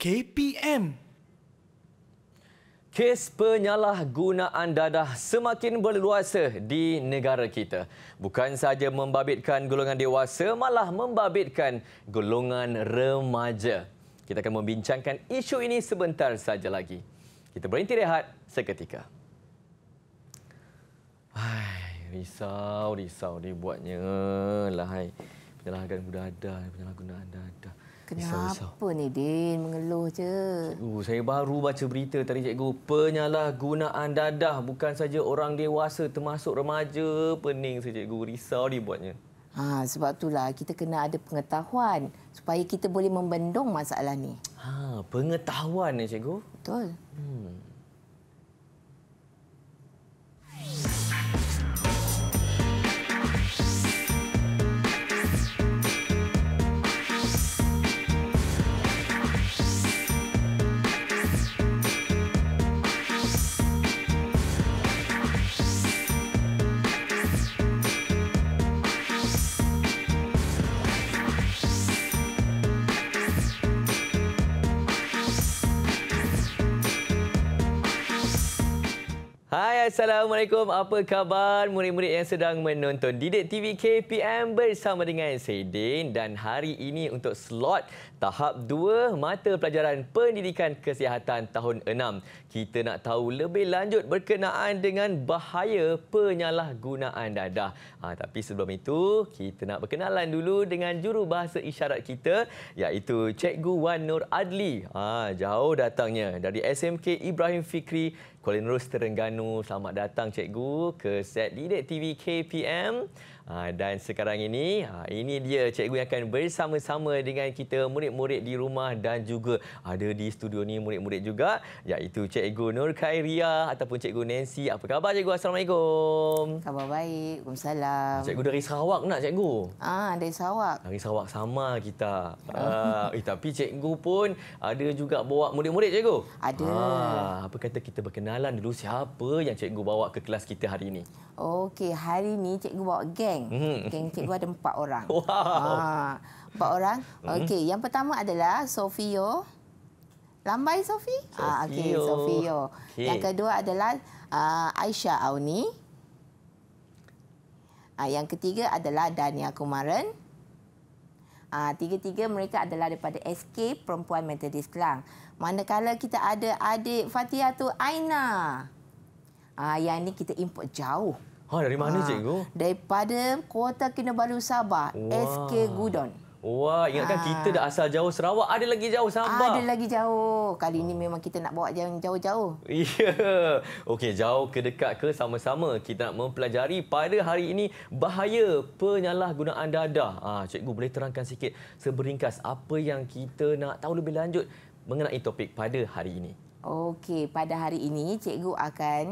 KPM. Kes penyalahgunaan dadah semakin berleluasa di negara kita. Bukan sahaja membabitkan golongan dewasa, malah membabitkan golongan remaja. Kita akan membincangkan isu ini sebentar saja lagi. Kita berhenti rehat seketika. Risau dibuatnya lah. Penyalahgunaan dadah. Kenapa ni, Din? Mengeluh je. Cikgu, saya baru baca berita tadi, cikgu. Penyalahgunaan dadah bukan saja orang dewasa, termasuk remaja. Pening saya, cikgu. Risau dibuatnya. Sebab itulah kita kena ada pengetahuan supaya kita boleh membendung masalah ni. Pengetahuan ni, cikgu? Betul. Hai, Assalamualaikum. Apa khabar murid-murid yang sedang menonton Didik TV KPM bersama dengan saya Din, dan hari ini untuk slot tahap 2 mata pelajaran pendidikan kesihatan tahun 6. Kita nak tahu lebih lanjut berkenaan dengan bahaya penyalahgunaan dadah. Tapi sebelum itu, kita nak berkenalan dulu dengan jurubahasa isyarat kita, iaitu Cikgu Wan Nur Adli. Jauh datangnya dari SMK Ibrahim Fikri, Kuala Nerus, Terengganu. Selamat datang cikgu ke set Didik TV KPM. Dan sekarang ini dia cikgu yang akan bersama-sama dengan kita murid-murid di rumah dan juga ada di studio ni murid-murid juga, iaitu Cikgu Nur Khairia ataupun Cikgu Nancy. Apa khabar cikgu? Assalamualaikum. Khabar baik. Waalaikumsalam. Cikgu dari Sarawak nak cikgu? Dari Sarawak. Dari Sarawak, sama kita. Tapi cikgu pun ada juga bawa murid-murid cikgu? Ada. Apa kata kita berkenalan dulu, siapa yang cikgu bawa ke kelas kita hari ini? Okey, hari ni cikgu bawa geng. Geng cikgu ada 4 orang. Wow. 4 orang. Okey, yang pertama adalah Sofio. Lambai Sofi? Okey, Sofio. Okay. Yang kedua adalah Aisyah Auni. Yang ketiga adalah Dania Kumaran. Tiga-tiga mereka adalah daripada SK Perempuan Metodis Kelang. Manakala kita ada adik Fatihatul Aina. Yang ni kita import jauh. Dari mana cikgu? Daripada Kota Kinabalu Sabah, SK Gudon. Wah, ingatkan kita dah asal jauh Sarawak, ada lagi jauh Sabah. Ada lagi jauh. Kali ini memang kita nak bawa jauh-jauh. Ya. Okey, jauh ke dekat ke sama-sama kita nak mempelajari pada hari ini bahaya penyalahgunaan dadah. Cikgu boleh terangkan sikit seberingkas apa yang kita nak tahu lebih lanjut mengenai topik pada hari ini? Okey, pada hari ini cikgu akan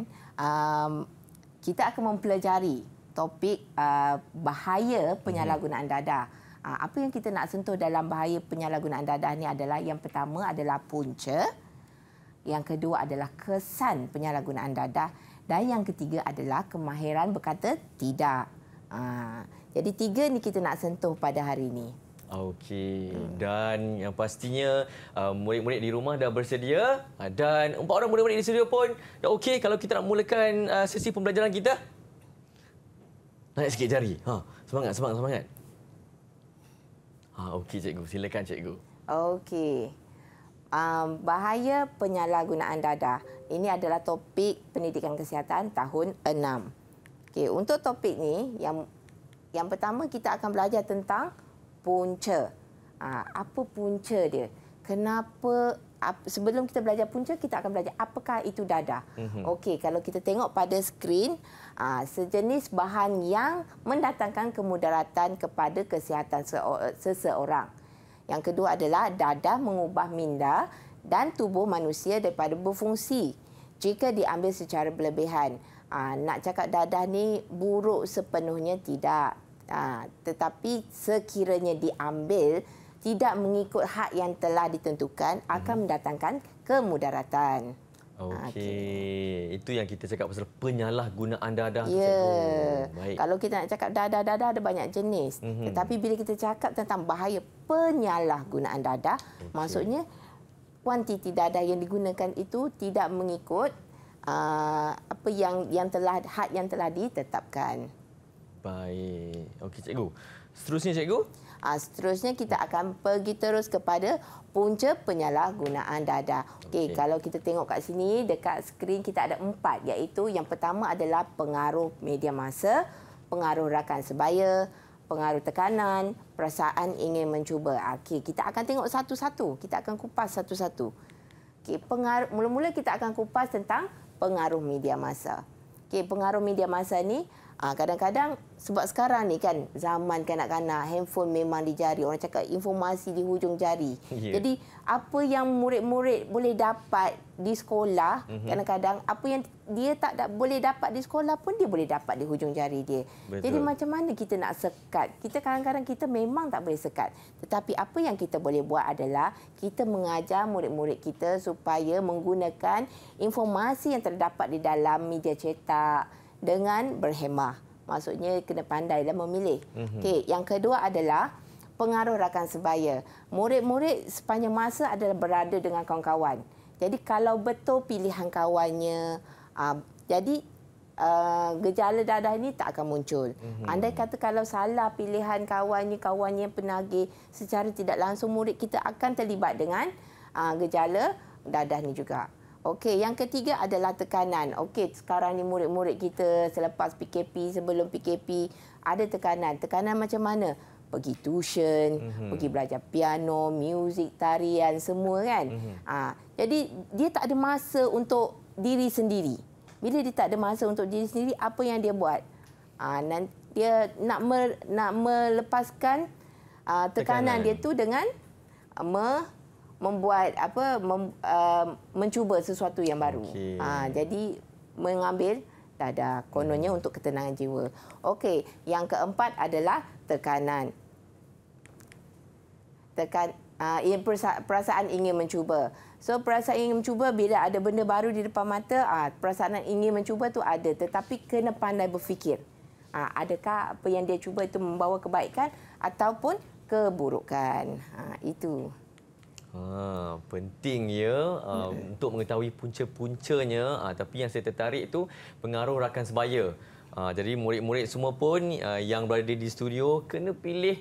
kita akan mempelajari topik bahaya penyalahgunaan dadah. Apa yang kita nak sentuh dalam bahaya penyalahgunaan dadah ni adalah yang pertama adalah punca, yang kedua adalah kesan penyalahgunaan dadah, dan yang ketiga adalah kemahiran berkata tidak. Jadi 3 ni kita nak sentuh pada hari ini. Okey, dan yang pastinya murid-murid di rumah dah bersedia dan 4 orang murid-murid di studio pun dah okey kalau kita nak mulakan sesi pembelajaran kita. Naik sikit jari. Semangat. Okey cikgu, silakan cikgu. Okey. Bahaya penyalahgunaan dadah. Ini adalah topik pendidikan kesihatan tahun 6. Okey, untuk topik ni yang pertama kita akan belajar tentang punca. Apa punca dia? Kenapa? Sebelum kita belajar punca, kita akan belajar apakah itu dadah. Okey, kalau kita tengok pada skrin, sejenis bahan yang mendatangkan kemudaratan kepada kesihatan seseorang. Yang kedua adalah dadah mengubah minda dan tubuh manusia daripada berfungsi jika diambil secara berlebihan. Nak cakap dadah ni buruk sepenuhnya tidak. Tetapi sekiranya diambil tidak mengikut hak yang telah ditentukan akan mendatangkan kemudaratan. Okey. Itu yang kita cakap pasal penyalahgunaan dadah. Ya. Baik. Kalau kita nak cakap dadah ada banyak jenis. Tetapi bila kita cakap tentang bahaya penyalahgunaan dadah, maksudnya kuantiti dadah yang digunakan itu tidak mengikut apa yang telah had yang telah ditetapkan. Baik. Okey, cikgu. Seterusnya, cikgu? Seterusnya kita akan pergi terus kepada punca penyalahgunaan dadah. Okey, kalau kita tengok kat sini dekat skrin kita ada 4, iaitu yang pertama adalah pengaruh media massa, pengaruh rakan sebaya, pengaruh tekanan, perasaan ingin mencuba. Okey, kita akan tengok satu-satu. Kita akan kupas satu-satu. Okey, mula-mula kita akan kupas tentang pengaruh media massa. Okey, pengaruh media massa ni kadang-kadang sebab sekarang ni kan zaman kanak-kanak, handphone memang di jari. Orang cakap informasi di hujung jari. Yeah. Jadi apa yang murid-murid boleh dapat di sekolah, kadang-kadang apa yang dia tak boleh dapat di sekolah pun dia boleh dapat di hujung jari dia. Betul. Jadi macam mana kita nak sekat? Kita kadang-kadang kita memang tak boleh sekat. Tetapi apa yang kita boleh buat adalah kita mengajar murid-murid kita supaya menggunakan informasi yang terdapat di dalam media cetak dengan berhemah. Maksudnya kena pandailah memilih. Okey, yang kedua adalah pengaruh rakan sebaya. Murid-murid sepanjang masa adalah berada dengan kawan-kawan. Jadi kalau betul pilihan kawannya, jadi gejala dadah ini tak akan muncul. Andai kata kalau salah pilihan kawannya penagih, secara tidak langsung murid kita akan terlibat dengan gejala dadah ni juga. Okey, yang ketiga adalah tekanan. Okey, sekarang ni murid-murid kita selepas PKP, sebelum PKP, ada tekanan. Tekanan macam mana? Pergi tuition, pergi belajar piano, muzik, tarian, semua kan. Jadi dia tak ada masa untuk diri sendiri. Bila dia tak ada masa untuk diri sendiri, apa yang dia buat? Dia nak melepaskan tekanan dia tu dengan membuat mencuba sesuatu yang baru. Okay. Jadi mengambil dadah kononnya untuk ketenangan jiwa. Okey, yang keempat adalah tekanan. Perasaan ingin mencuba. So perasaan ingin mencuba bila ada benda baru di depan mata, perasaan ingin mencuba tu ada, tetapi kena pandai berfikir. Adakah apa yang dia cuba itu membawa kebaikan ataupun keburukan? Itu. Penting ya untuk mengetahui punca-puncanya. Tapi yang saya tertarik tu pengaruh rakan sebaya. Jadi murid-murid semua pun yang berada di studio kena pilih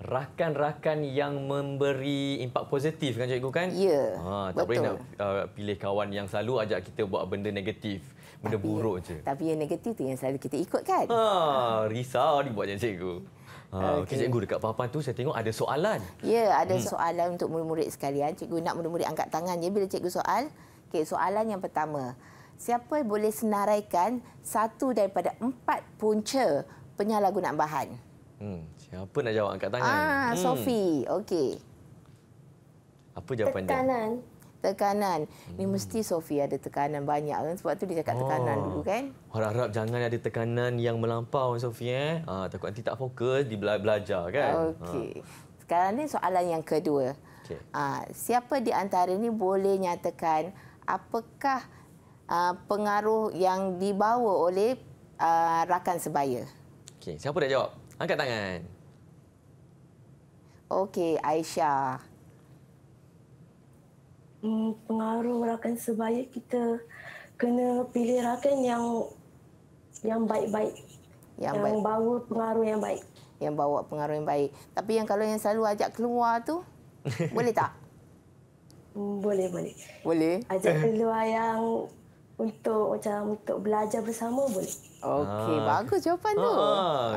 rakan-rakan yang memberi impak positif kan cikgu kan? Ya, tak boleh nak pilih kawan yang selalu ajak kita buat benda negatif, benda buruk je. Tapi yang negatif tu yang selalu kita ikut kan? Risau dibuatnya cikgu. Okey, cikgu, dekat papan tu saya tengok ada soalan. Ya, ada soalan untuk murid-murid sekalian. Cikgu nak murid-murid angkat tangan je bila cikgu soal. Okey, soalan yang pertama. Siapa boleh senaraikan satu daripada 4 punca penyalahgunaan bahan? Siapa nak jawab angkat tangan? Sophie. Okey. Apa jawapan dia? Tekanan. Ni mesti Sophie ada tekanan banyak kan, sebab tu dia cakap tekanan dulu kan. Harap-harap jangan ada tekanan yang melampau Sophie takut nanti tak fokus di belajar kan. Okey. Sekarang ni soalan yang kedua. Okay. Siapa di antara ni boleh nyatakan apakah pengaruh yang dibawa oleh rakan sebaya? Okey, siapa nak jawab? Angkat tangan. Okey, Aisyah. Pengaruh rakan sebaya, kita kena pilih rakan yang baik-baik. Yang bawa pengaruh yang baik. Yang bawa pengaruh yang baik. Tapi kalau yang selalu ajak keluar tu, boleh tak? Boleh. Boleh? Ajak keluar yang untuk belajar bersama boleh. Okey, bagus jawapan tu.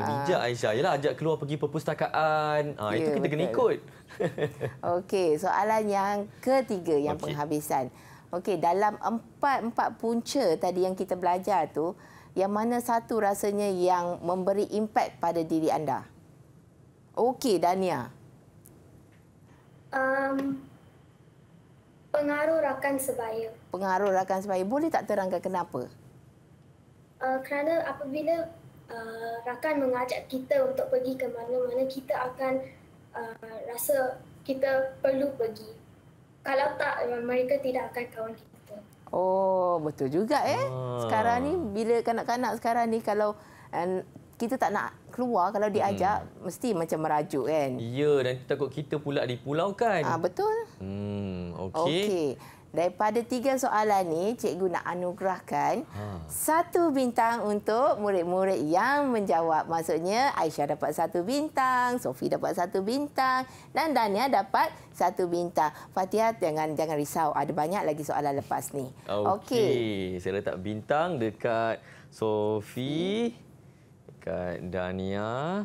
Bijak Aisyah. Yalah, ajak keluar pergi perpustakaan. Itu kita kena ikut. Okey, soalan yang ketiga yang penghabisan. Okey, dalam empat punca tadi yang kita belajar tu, yang mana satu rasanya yang memberi impak pada diri anda? Okey, Dania. Pengaruh rakan sebaya. Pengaruh rakan sebaya. Boleh tak terangkan kenapa? Kerana apabila rakan mengajak kita untuk pergi ke mana-mana, kita akan rasa kita perlu pergi. Kalau tak, mereka tidak akan kawan kita. Oh, betul juga Sekarang ni bila kanak-kanak sekarang ni kalau kita tak nak keluar, kalau diajak mesti macam merajuk kan. Ya, nanti takut kita pula dipulaukan. Betul. Okey. Daripada 3 soalan ni, cikgu nak anugerahkan 1 bintang untuk murid-murid yang menjawab. Maksudnya Aisyah dapat 1 bintang, Sophie dapat 1 bintang dan Dania dapat 1 bintang. Fatihah jangan risau, ada banyak lagi soalan lepas ni. Okey. Saya letak bintang dekat Sophie, dekat Dania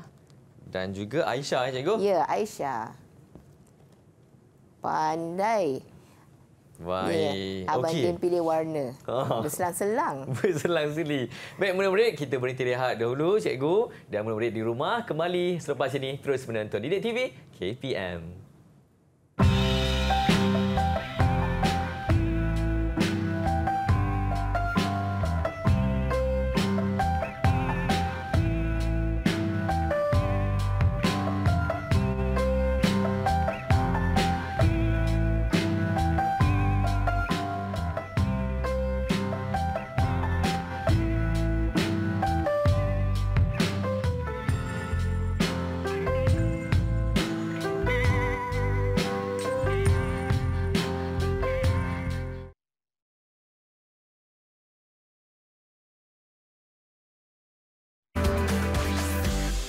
dan juga Aisyah, cikgu. Ya, Aisyah. Pandai. Baik. Abang Okey. Din pilih warna. Berselang-selang. Berselang-seli. Baik, murid-murid, kita berhenti rehat dahulu, cikgu. Dan murid-murid di rumah kembali selepas ini terus menonton Didik TV KPM.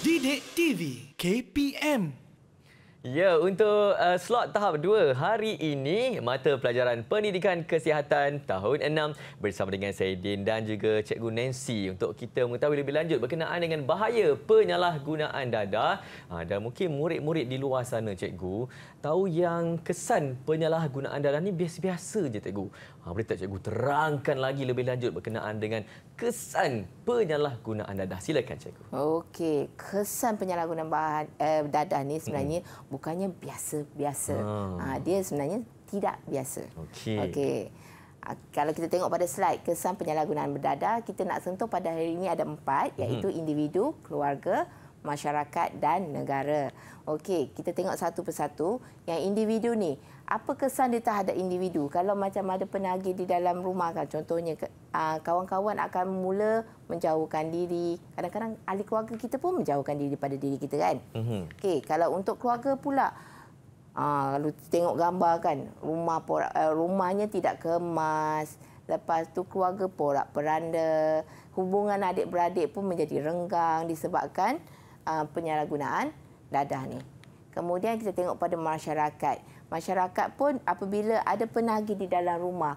Didik TV KPM. Ya, untuk slot tahap 2 hari ini, mata pelajaran Pendidikan Kesihatan tahun 6 bersama dengan saya Din dan juga Cikgu Nancy untuk kita mengetahui lebih lanjut berkenaan dengan bahaya penyalahgunaan dadah. Dan mungkin murid-murid di luar sana, Cikgu, tahu yang kesan penyalahgunaan dadah ni biasa-biasa je, Cikgu. Boleh tak Cikgu terangkan lagi lebih lanjut berkenaan dengan kesan penyalahgunaan dadah? Silakan, Cikgu. Okey, kesan penyalahgunaan dadah ni sebenarnya bukannya biasa-biasa. Dia sebenarnya tidak biasa. Okey. Kalau kita tengok pada slide kesan penyalahgunaan dadah, kita nak sentuh pada hari ini ada 4, iaitu individu, keluarga, masyarakat dan negara. Okey, kita tengok satu persatu. Yang individu ni, apa kesan dia terhadap individu? Kalau macam ada penagih di dalam rumah kan, contohnya kawan-kawan akan mula menjauhkan diri. Kadang-kadang ahli keluarga kita pun menjauhkan diri daripada diri kita kan. Okey, kalau untuk keluarga pula, kalau tengok gambar kan, rumahnya tidak kemas. Lepas tu keluarga porak-peranda. Hubungan adik-beradik pun menjadi renggang disebabkan penyalahgunaan dadah ni. Kemudian kita tengok pada masyarakat. Masyarakat pun apabila ada penagih di dalam rumah,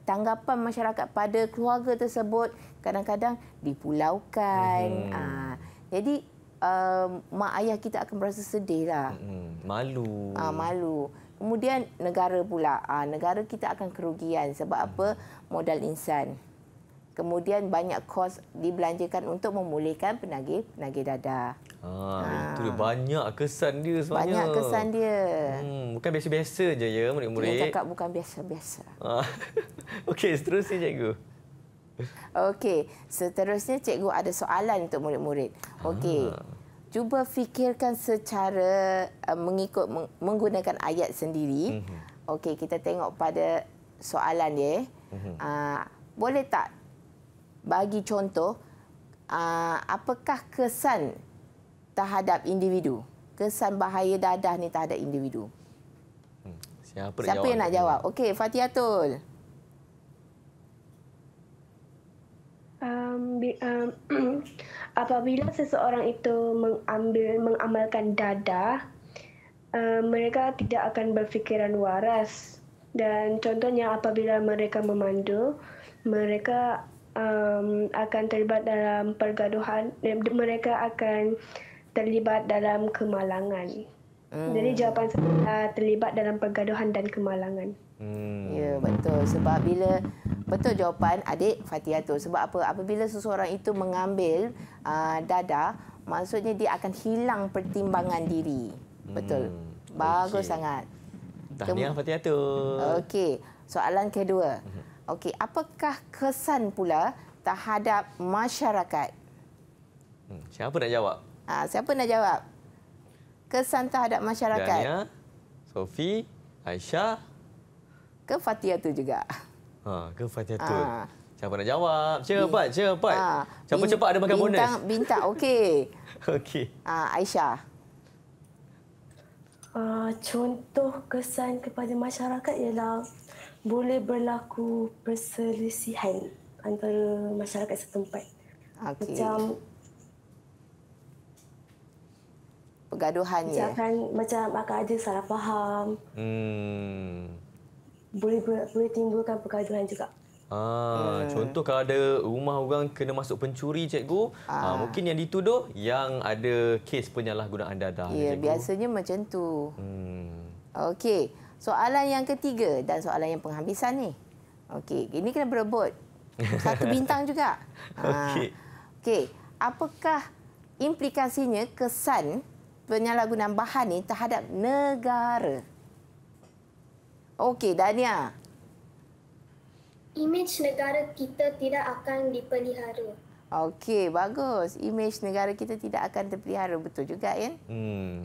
tanggapan masyarakat pada keluarga tersebut kadang-kadang dipulaukan. Jadi mak ayah kita akan berasa sedih lah. Malu. Malu. Kemudian negara pula. Negara kita akan kerugian sebab apa? Modal insan. Kemudian banyak kos dibelanjakan untuk memulihkan penagih dadah. Itu dia, banyak kesan dia sebenarnya. Banyak kesan dia. Bukan biasa-biasa je ya murid-murid. Dia cakap bukan biasa-biasa. Okey, seterusnya cikgu. Okey, seterusnya cikgu ada soalan untuk murid-murid. Okey. Cuba fikirkan secara menggunakan ayat sendiri. Okey, kita tengok pada soalan dia. Boleh tak bagi contoh apakah kesan terhadap individu? Kesan bahaya dadah ni terhadap individu. Siapa yang nak jawab? Okey, Fatihatul. Apabila seseorang itu mengamalkan dadah, mereka tidak akan berfikiran waras. Dan contohnya apabila mereka memandu, mereka akan terlibat dalam pergaduhan, mereka akan terlibat dalam kemalangan. Jadi jawapan saya terlibat dalam pergaduhan dan kemalangan. Ya, betul. Sebab bila betul jawapan adik Fatihatul. Sebab apa? Apabila seseorang itu mengambil dadah, maksudnya dia akan hilang pertimbangan diri. Betul. Bagus sangat. Tahniah Fatihatul. Okey, soalan kedua. Okey, apakah kesan pula terhadap masyarakat? Siapa nak jawab? Siapa nak jawab? Kesan terhadap masyarakat. Dania, Sophie, Aisyah. Ke Fatihatul juga. Ke Fatihatul. Siapa nak jawab? Cepat. Siapa cepat ada makan bonus. Bintang, okey. Okey. Aisyah. Contoh kesan kepada masyarakat ialah boleh berlaku perselisihan antara masyarakat setempat. Okey. Macam Pergaduhan ya. macam akan ada salah faham. Boleh timbulkan pergaduhan juga. Contoh kalau ada rumah orang kena masuk pencuri, cikgu, mungkin yang dituduh yang ada kes penyalahgunaan dadah. Ya, biasanya macam tu. Okey, soalan yang ketiga dan soalan yang penghabisan ni. Okey, ini kena berebut. 1 bintang juga. Okey, apakah implikasinya kesan penyalahgunaan bahan ni terhadap negara? Okey, Dania. Imej negara kita tidak akan dipelihara. Okey, bagus. Imej negara kita tidak akan terpelihara. Betul juga, kan?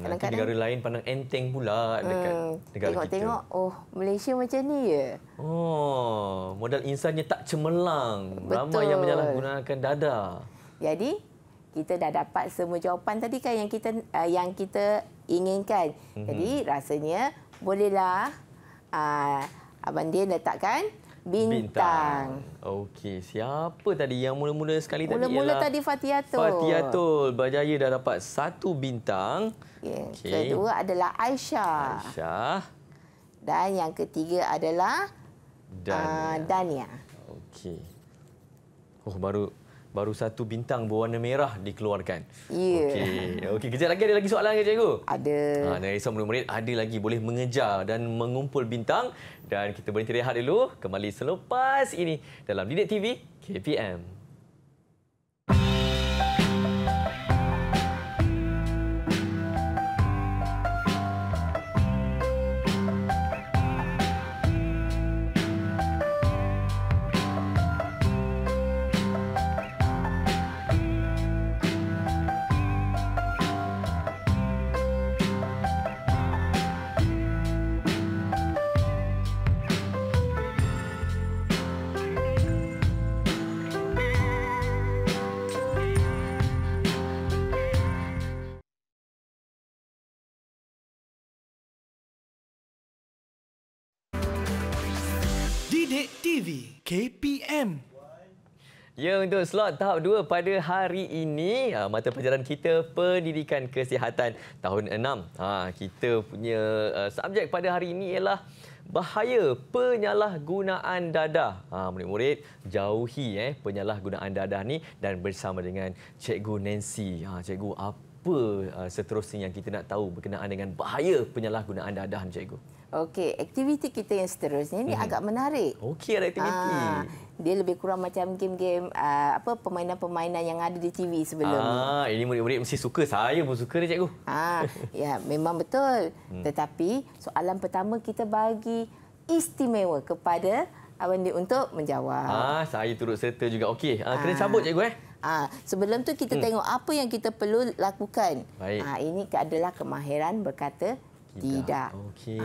Nanti negara lain pandang enteng pula dekat negara kita. Tengok, oh, Malaysia macam ni ya? Oh, modal insannya tak cemerlang. Betul. Ramai yang menyalahgunakan dadah. Jadi, kita dah dapat semua jawapan tadi kan yang kita inginkan. Jadi, rasanya bolehlah Abang Din letakkan bintang. Okey, siapa tadi yang mula-mula sekali tadi? Mula-mula tadi Fatiatul. Fatiatul berjaya dah dapat 1 bintang. Okay. Kedua adalah Aisyah. Dan yang ketiga adalah Dania. Okey. Oh, baru 1 bintang berwarna merah dikeluarkan. Ya. Okey, kejap lagi ada lagi soalan ke, cikgu? Ada. Dan risau murid-murid ada lagi boleh mengejar dan mengumpul bintang. Dan kita berhenti rehat dulu. Kembali selepas ini dalam Didik TV KPM. Didik TV KPM. Ya, untuk slot tahap 2 pada hari ini, mata pelajaran kita Pendidikan Kesihatan tahun 6. Kita punya subjek pada hari ini ialah bahaya penyalahgunaan dadah. Murid-murid, jauhi penyalahgunaan dadah ni dan bersama dengan Cikgu Nancy. Cikgu, apa seterusnya yang kita nak tahu berkenaan dengan bahaya penyalahgunaan dadah ni, Cikgu? Okey, aktiviti kita yang seterusnya ni agak menarik. Okey, ada aktiviti. Dia lebih kurang macam game-game permainan-permainan yang ada di TV sebelum ni. Ini murid-murid mesti suka. Saya pun suka ni, cikgu. Ya, memang betul. Tetapi soalan pertama kita bagi istimewa kepada Abang Din untuk menjawab. Saya turut serta juga. Okey, kena cabut, cikgu. Sebelum tu kita tengok apa yang kita perlu lakukan. Baik. Ini adalah kemahiran berkata tidak. Okey.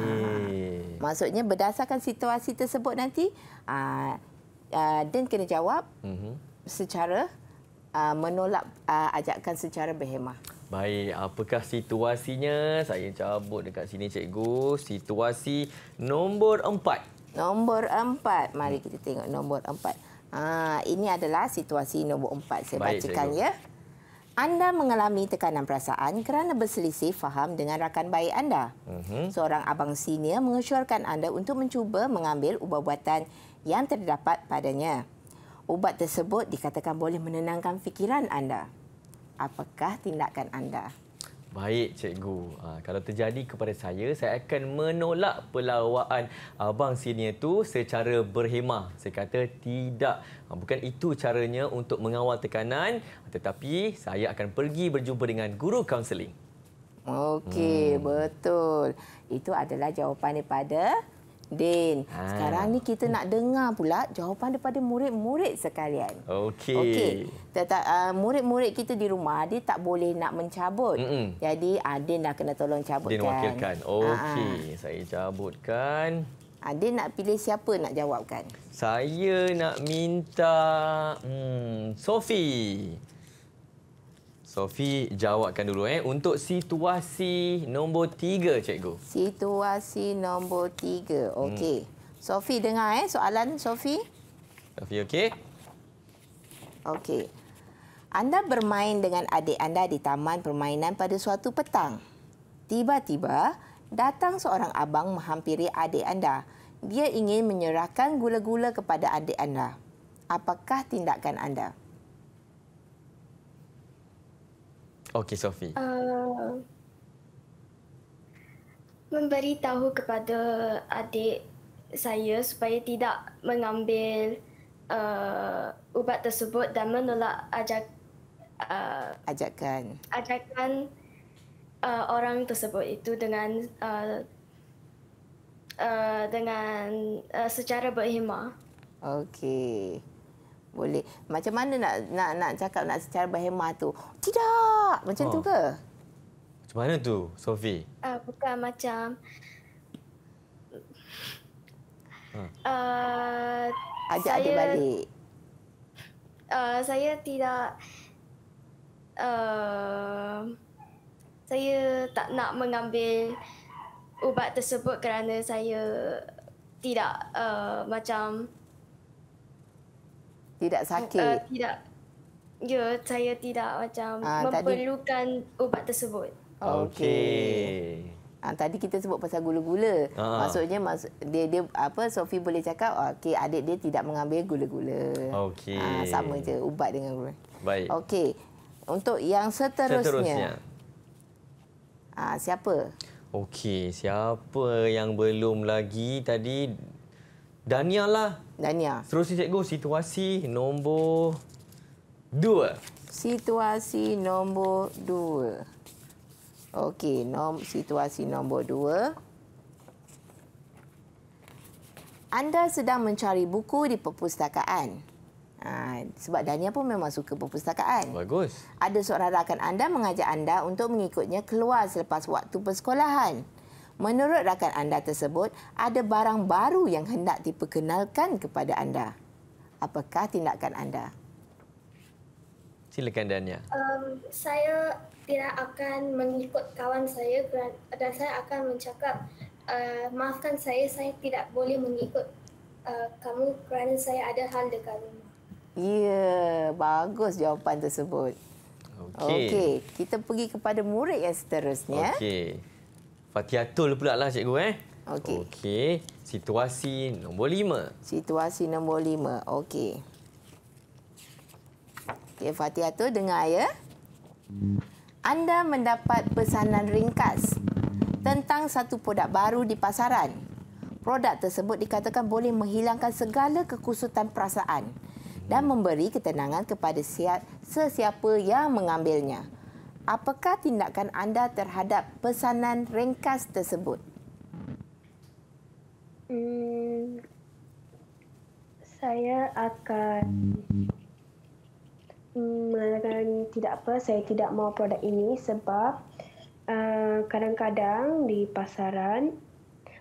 Maksudnya berdasarkan situasi tersebut nanti, Dan kena jawab secara menolak ajakan secara berhemah. Baik, apakah situasinya? Saya cabut dekat sini, cikgu. Situasi nombor 4. Nombor 4. Mari kita tengok nombor 4. Ini adalah situasi nombor 4. Saya bacakan, ya. Anda mengalami tekanan perasaan kerana berselisih faham dengan rakan baik anda. Seorang abang senior mengesyorkan anda untuk mencuba mengambil ubat-ubatan yang terdapat padanya. Ubat tersebut dikatakan boleh menenangkan fikiran anda. Apakah tindakan anda? Baik, cikgu. Kalau terjadi kepada saya akan menolak pelawaan abang senior tu secara berhemah. Saya kata tidak. Bukan itu caranya untuk mengawal tekanan, tetapi saya akan pergi berjumpa dengan guru kaunseling. Okey, betul. Itu adalah jawapan daripada Din. Sekarang ni kita nak dengar pula jawapan daripada murid-murid sekalian. Okey. Murid-murid kita di rumah, dia tak boleh nak mencabut. Jadi Din dah kena tolong cabutkan. Din wakilkan. Okey, saya cabutkan. Din nak pilih siapa nak jawabkan? Saya nak minta Sophie. Sophie jawabkan dulu untuk situasi nombor 3, cikgu. Situasi nombor 3. Okey. Sophie dengar soalan Sophie. Sophie okey? Okey. Anda bermain dengan adik anda di taman permainan pada suatu petang. Tiba-tiba datang seorang abang menghampiri adik anda. Dia ingin menyerahkan gula-gula kepada adik anda. Apakah tindakan anda? Okey, Sophie. Memberitahu kepada adik saya supaya tidak mengambil ubat tersebut dan menolak Ajakan. orang tersebut itu dengan secara berhemah. Okey. Boleh. Macam mana nak cakap nak secara berhemah tu? Tidak. Macam tu ke? Macam mana tu, Sophie? Bukan macam Ajak adik balik. Saya tidak saya tak nak mengambil ubat tersebut kerana saya tidak macam Tidak sakit. saya tidak macam memerlukan ubat tersebut. Okey. Tadi kita sebut pasal gula-gula. Maksudnya dia Sophie boleh cakap okey, adik dia tidak mengambil gula-gula. Okey. Sama je ubat dengan gula. Baik. Okey. Untuk yang seterusnya. Siapa? Okey, siapa yang belum lagi tadi? Dania lah. Dania. Seterusnya cikgu, situasi nombor 2. Situasi nombor 2. Okey, situasi nombor 2. Anda sedang mencari buku di perpustakaan. Sebab Dania pun memang suka perpustakaan. Bagus. Ada seorang rakan anda mengajak anda untuk mengikutnya keluar selepas waktu persekolahan. Menurut rakan anda tersebut, ada barang baru yang hendak diperkenalkan kepada anda. Apakah tindakan anda? Silakan Dania. Saya tidak akan mengikut kawan saya dan saya akan mencakap, maafkan saya tidak boleh mengikut kamu kerana saya ada hal dekat rumah. Ya, bagus jawapan tersebut. Okey, kita pergi kepada murid yang seterusnya. Okey. Fatihatul pula lah cikgu Okey. Situasi nombor 5. Situasi nombor 5. Okey. Okey, Fatihatul dengar ya. Anda mendapat pesanan ringkas tentang satu produk baru di pasaran. Produk tersebut dikatakan boleh menghilangkan segala kekusutan perasaan dan memberi ketenangan kepada sesiapa yang mengambilnya. Apakah tindakan anda terhadap pesanan ringkas tersebut? Saya akan mengatakan saya tidak mahu produk ini sebab kadang-kadang di pasaran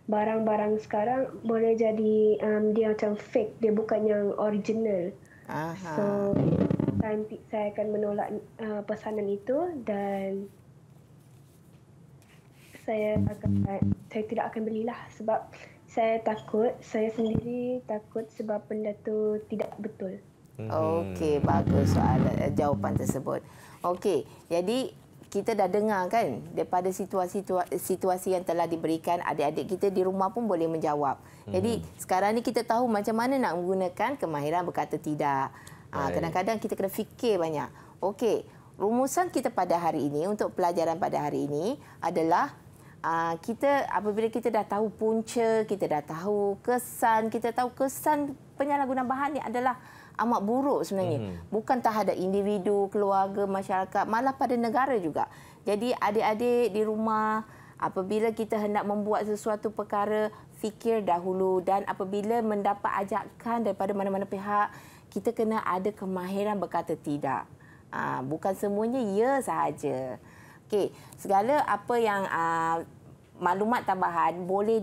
barang-barang sekarang boleh jadi dia macam fake, dia bukan yang original. So saya akan menolak pesanan itu dan saya tidak akan belilah sebab saya sendiri takut sebab benda tu tidak betul. Okey, bagus jawapan tersebut. Okey, jadi kita dah dengar kan daripada situasi yang telah diberikan, adik-adik kita di rumah pun boleh menjawab. Jadi sekarang ni kita tahu macam mana nak menggunakan kemahiran berkata tidak. Kadang-kadang kita kena fikir banyak. Okey, rumusan kita pada hari ini untuk pelajaran pada hari ini adalah apabila kita dah tahu punca, kita dah tahu kesan, kita tahu kesan penyalahgunaan bahan ni adalah amat buruk sebenarnya. Bukan terhadap individu, keluarga, masyarakat, malah pada negara juga. Jadi adik-adik di rumah, apabila kita hendak membuat sesuatu perkara, fikir dahulu dan apabila mendapat ajakan daripada mana-mana pihak, kita kena ada kemahiran berkata tidak. Bukan semuanya ya sahaja. Okey, segala apa yang maklumat tambahan boleh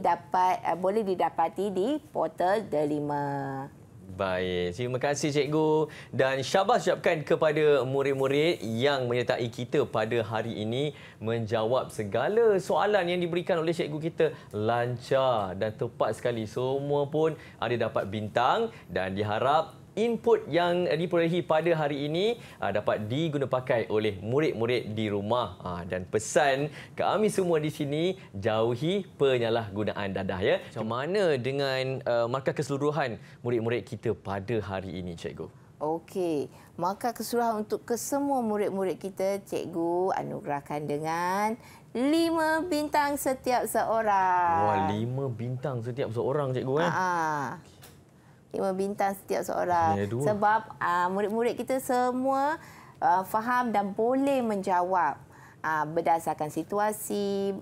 didapati di portal Delima. Baik, terima kasih cikgu dan syabas ucapkan kepada murid-murid yang menyertai kita pada hari ini menjawab segala soalan yang diberikan oleh cikgu kita lancar dan tepat sekali. Semua pun ada dapat bintang dan diharap input yang diperolehi pada hari ini dapat diguna pakai oleh murid-murid di rumah. Dan pesan kami semua di sini, jauhi penyalahgunaan dadah ya. Macam mana dengan markah keseluruhan murid-murid kita pada hari ini, cikgu? Okey, markah keseluruhan untuk kesemua murid-murid kita, cikgu anugerahkan dengan 5 bintang setiap seorang. Wah, 5 bintang setiap seorang, cikgu 5 bintang setiap seorang. Sebab murid-murid kita semua faham dan boleh menjawab berdasarkan situasi,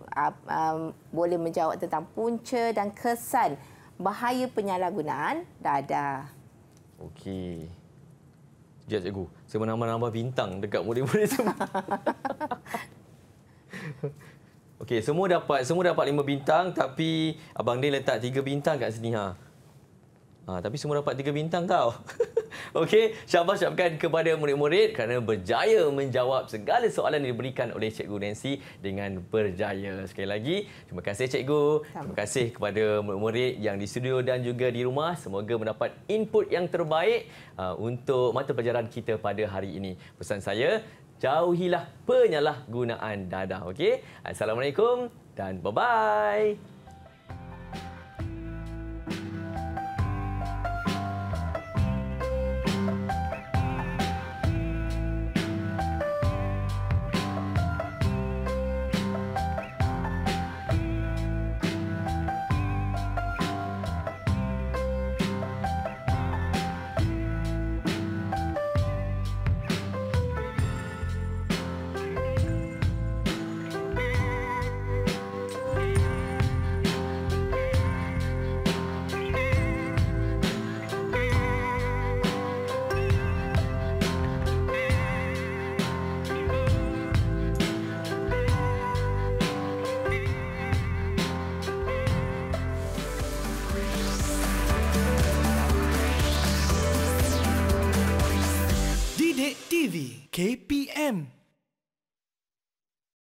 boleh menjawab tentang punca dan kesan bahaya penyalahgunaan dadah. Okey. Sekejap, cikgu. Saya menambah-nambah bintang dekat murid-murid semua. Okey, semua dapat 5 bintang, tapi Abang Din letak 3 bintang kat sini. Tapi semua dapat 3 bintang tau. Okey, syabas ucapkan kepada murid-murid kerana berjaya menjawab segala soalan yang diberikan oleh Cikgu Nancy dengan berjaya. Sekali lagi, terima kasih cikgu. Terima kasih kepada murid-murid yang di studio dan juga di rumah. Semoga mendapat input yang terbaik untuk mata pelajaran kita pada hari ini. Pesan saya, jauhilah penyalahgunaan dadah. Okey? Assalamualaikum dan bye-bye. Didik TV KPM